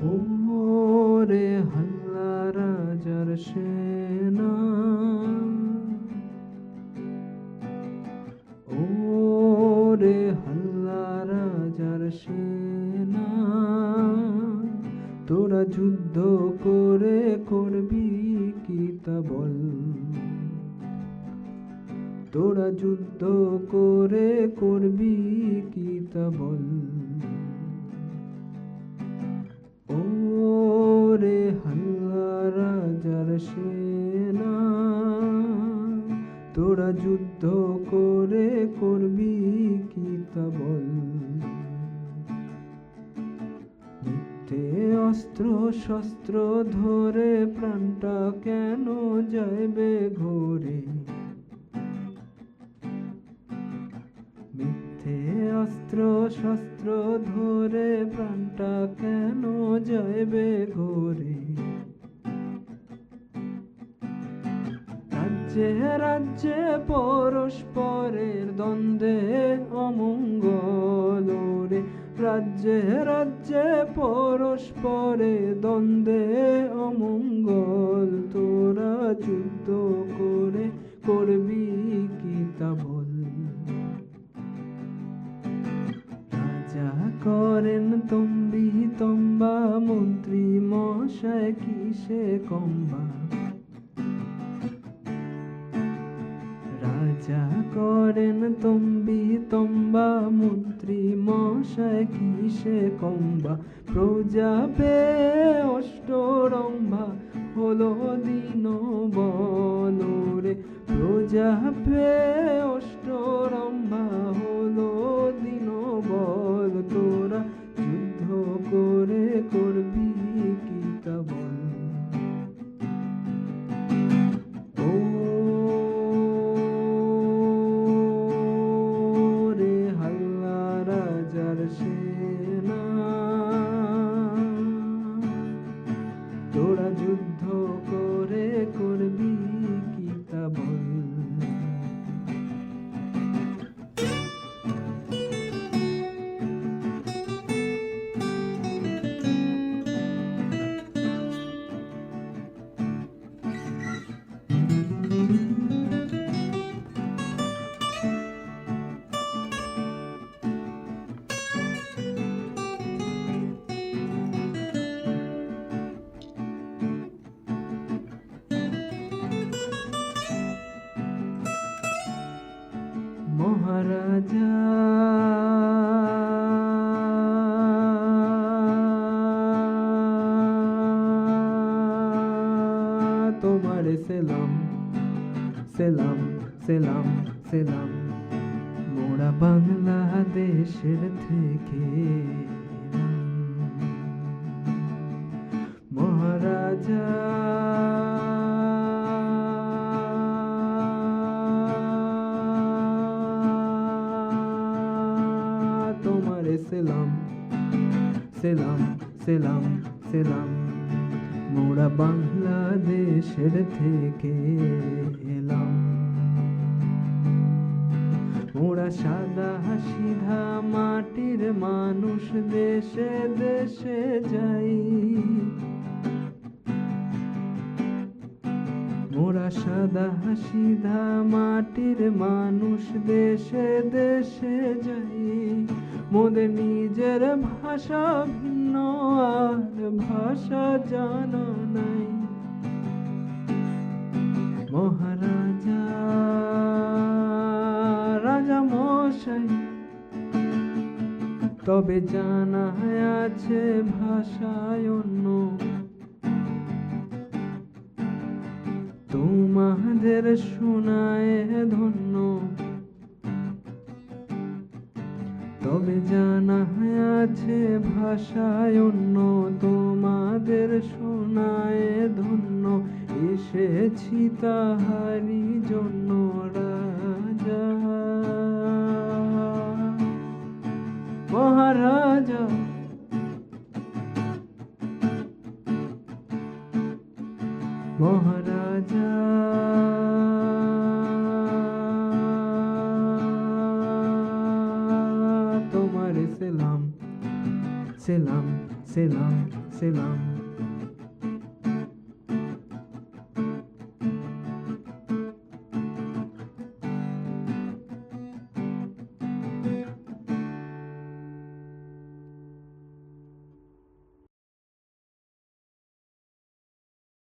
ওরে হাল্লা রাজার সেনা, ওরে হাল্লা রাজার সেনা, তোরা যুদ্ধ করে করবি কি তা বল, তোরা যুদ্ধ করে করবি কি তা বল। ওরে হাল্লা রাজার সেনা, তোরা যুদ্ধ করে করবি কি তা বল। মিথ্যে অস্ত্র শস্ত্র ধরে প্রাণটা কেন যাইবে ঘোরে, মিথ্যে অস্ত্র শস্ত্র ধরে প্রাণটা কেন যাইবে ঘোরে। রাজ্যে রাজ্যে পরস্পরের দ্বন্দ্বে অমঙ্গল রে, রাজ্যে রাজ্যে পরস্পরের দ্বন্দ্বে অমঙ্গল, তোরা যুদ্ধ করে করবি কি তা বল। রাজা করেন তম্বি তম্বা, মন্ত্রী মশাই কিসে কম্বা, রাজা করেন তম্বি তম্বা, মন্ত্রী মশাই কিসে কম্বা। প্রজা পেয়ে অষ্টরম্ভা হলো দিন বল রে, প্রজা পেয়ে অষ্টরম্ভা হলো দিন বল, তোরা যুদ্ধ করে করবি কি তা বল। ওরে হাল্লা রাজার সেনা, তোরা যুদ্ধ করে করবি কি তা বল। মহারাজা তোমারে সেলাম সেলাম সেলাম সেলাম, মোরা বাংলাদেশের থেকে এলাম। মহারাজা তোমারে সেলাম সেলাম সেলাম সেলাম, মোরা বাংলাদেশের থেকে এলাম। মোরা সাদা সিধা মাটির মানুষ, দেশে দেশে যাই। মোরা সাদা সিধা মাটির মানুষ, দেশে দেশে যাই। মোদের নিজের ভাষা ভিন্ন, আর ভাষা জানা নাই। মহারাজা রাজা মশাই, তবে জানা আছে ভাষায় অন্য, তোমাদের শোনায় ধন্য। তবে জানা আছে ভাষায় অন্য, তোমাদের শোনায় ধন্য। এসেছি তাহারি জন্য রাজা। মহারাজা মহারাজা তোমারে সেলাম সেলাম সেলাম সেলাম।